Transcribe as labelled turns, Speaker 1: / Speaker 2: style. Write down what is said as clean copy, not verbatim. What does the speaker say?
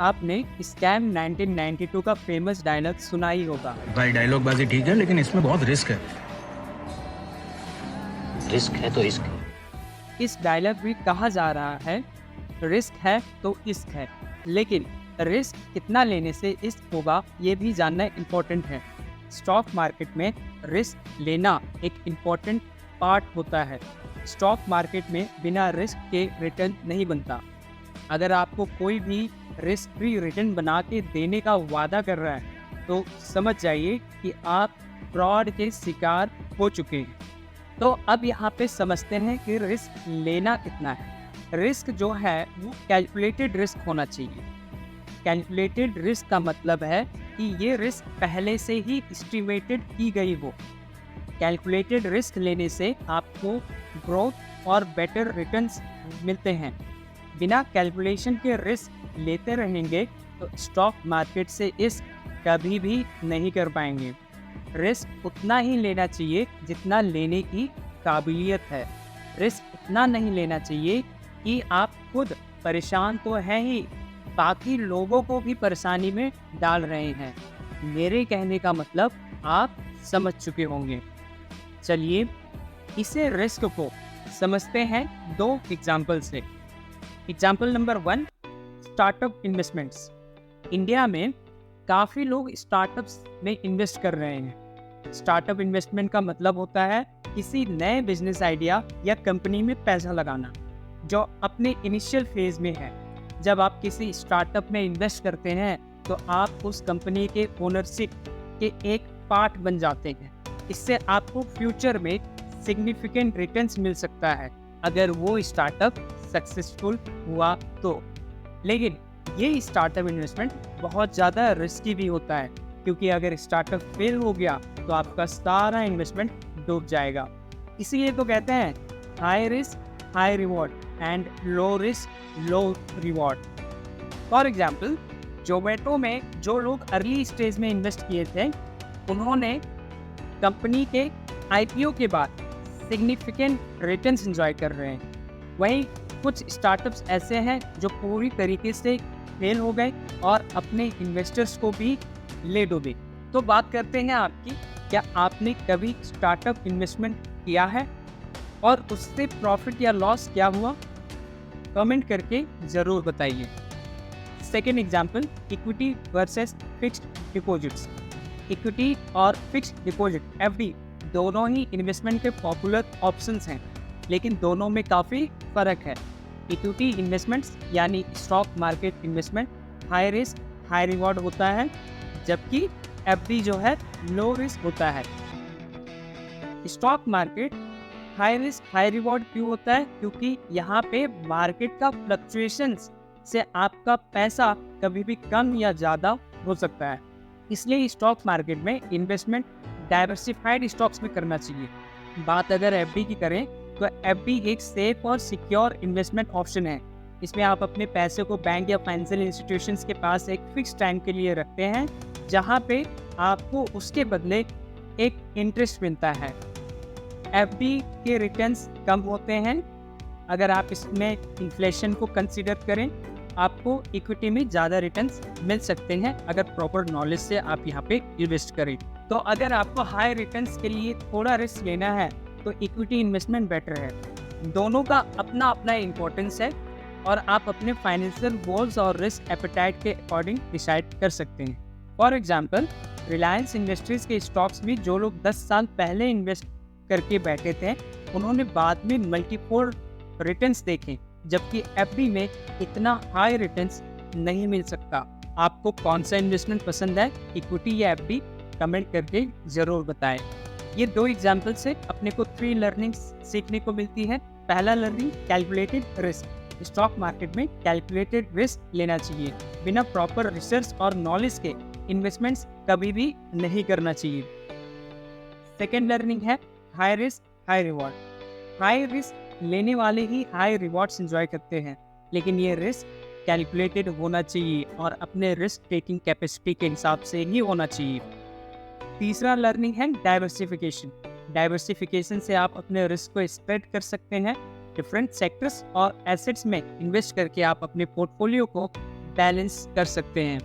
Speaker 1: आपने स्कैम 1992 का famous dialogue सुना ही होगा।
Speaker 2: भाई डायलॉग बाजी ठीक है, लेकिन इसमें बहुत रिस्क है।
Speaker 3: रिस्क है तो इश्क है।
Speaker 1: इस डायलॉग में कहा जा रहा है, रिस्क है तो इश्क है, लेकिन रिस्क कितना लेने से इश्क होगा ये भी जानना इम्पोर्टेंट है। स्टॉक मार्केट में रिस्क लेना एक इम्पोर्टेंट पार्ट होता है। स्टॉक मार्केट में बिना रिस्क के रिटर्न नहीं बनता। अगर आपको कोई भी रिस्क फ्री रिटर्न बना के देने का वादा कर रहा है तो समझ जाइए कि आप फ्रॉड के शिकार हो चुके हैं। तो अब यहाँ पे समझते हैं कि रिस्क लेना कितना है। रिस्क जो है वो कैलकुलेटेड रिस्क होना चाहिए। कैलकुलेटेड रिस्क का मतलब है कि ये रिस्क पहले से ही एस्टिमेटेड की गई हो। कैलकुलेटेड रिस्क लेने से आपको ग्रोथ और बेटर रिटर्न्स मिलते हैं। बिना कैलकुलेशन के रिस्क लेते रहेंगे तो स्टॉक मार्केट से इस कभी भी नहीं कर पाएंगे। रिस्क उतना ही लेना चाहिए जितना लेने की काबिलियत है। रिस्क उतना नहीं लेना चाहिए कि आप खुद परेशान तो हैं ही, बाकी लोगों को भी परेशानी में डाल रहे हैं। मेरे कहने का मतलब आप समझ चुके होंगे। चलिए इसे रिस्क को समझते हैं दो एग्जाम्पल से। Example number 1, startup investments. India में काफ़ी लोग स्टार्टअप्स में इन्वेस्ट कर रहे हैं। स्टार्टअप इन्वेस्टमेंट का मतलब होता है किसी नए बिजनेस आइडिया या कंपनी में पैसा लगाना जो अपने इनिशियल फेज में है। जब आप किसी स्टार्टअप में इन्वेस्ट करते हैं तो आप उस कंपनी के ओनरशिप के एक पार्ट बन जाते हैं। इससे आपको फ्यूचर में सिग्निफिकेंट रिटर्न्स मिल सकता है अगर वो स्टार्टअप सक्सेसफुल हुआ तो। लेकिन ये स्टार्टअप इन्वेस्टमेंट बहुत ज़्यादा रिस्की भी होता है, क्योंकि अगर स्टार्टअप फेल हो गया तो आपका सारा इन्वेस्टमेंट डूब जाएगा। इसीलिए तो कहते हैं high risk high reward and low risk low reward. For example, Zomato में जो लोग अर्ली स्टेज में इन्वेस्ट किए थे उन्होंने कंपनी के आईपीओ के बाद सिग्निफिकेंट रिटर्न्स एंजॉय कर रहे हैं। वहीं कुछ स्टार्टअप्स ऐसे हैं जो पूरी तरीके से फेल हो गए और अपने इन्वेस्टर्स को भी ले डूबे। तो बात करते हैं आपकी, क्या आपने कभी स्टार्टअप इन्वेस्टमेंट किया है और उससे प्रॉफिट या लॉस क्या हुआ? कमेंट करके ज़रूर बताइए। Second example, equity versus fixed deposits. Equity और फिक्स्ड डिपॉजिट एफडी दोनों ही इन्वेस्टमेंट के पॉपुलर ऑप्शंस हैं, लेकिन दोनों में काफ़ी फ़र्क है। इक्विटी इन्वेस्टमेंट्स यानी stock market investment high risk high reward होता है, जबकि एफडी जो है लो रिस्क होता है। Stock market high risk high reward क्यों होता है? क्योंकि यहाँ पे मार्केट का फ्लक्चुएशंस से आपका पैसा कभी भी कम या ज़्यादा हो सकता है। इसलिए स्टॉक मार्केट में इन्वेस्टमेंट डाइवर्सिफाइड स्टॉक्स में करना चाहिए। बात अगर एफडी की करें तो एफडी एक सेफ और सिक्योर इन्वेस्टमेंट ऑप्शन है। इसमें आप अपने पैसे को बैंक या फाइनेंशियल इंस्टीट्यूशंस के पास एक फिक्स टाइम के लिए रखते हैं, जहां पे आपको उसके बदले एक इंटरेस्ट मिलता है। एफडी के रिटर्न्स कम होते हैं। अगर आप इसमें इन्फ्लेशन को कंसीडर करें, आपको इक्विटी में ज़्यादा रिटर्न्स मिल सकते हैं अगर प्रॉपर नॉलेज से आप यहाँ पे इन्वेस्ट करें। तो अगर आपको हाई रिटर्न्स के लिए थोड़ा रिस्क लेना है तो इक्विटी इन्वेस्टमेंट बेटर है। दोनों का अपना अपना इम्पोर्टेंस है और आप अपने फाइनेंशियल गोल्स और रिस्क एपेटाइट के अकॉर्डिंग डिसाइड कर सकते हैं। फॉर एग्जांपल, रिलायंस इंडस्ट्रीज के स्टॉक्स में जो लोग 10 साल पहले इन्वेस्ट करके बैठे थे उन्होंने बाद में मल्टीपल रिटर्न्स देखे, जबकि एफडी में इतना हाई रिटर्न्स नहीं मिल सकता। आपको कौन सा इन्वेस्टमेंट पसंद है, इक्विटी या एफडी? कमेंट करके ज़रूर बताएं। ये दो एग्जाम्पल से अपने को 3 लर्निंग्स सीखने को मिलती है। पहला learning, calculated risk. Stock market में कैलकुलेटेड रिस्क लेना चाहिए। बिना प्रॉपर रिसर्च और नॉलेज के इन्वेस्टमेंट्स कभी भी नहीं करना चाहिए। सेकेंड लर्निंग है high risk high reward. High risk लेने वाले ही हाई रिवॉर्ड्स एंजॉय करते हैं, लेकिन ये रिस्क कैलकुलेटेड होना चाहिए और अपने रिस्क टेकिंग कैपेसिटी के हिसाब से ही होना चाहिए। तीसरा लर्निंग है डाइवर्सिफिकेशन। डाइवर्सिफिकेशन से आप अपने रिस्क को स्प्रेड कर सकते हैं। डिफरेंट सेक्टर्स और एसेट्स में इन्वेस्ट करके आप अपने पोर्टफोलियो को बैलेंस कर सकते हैं।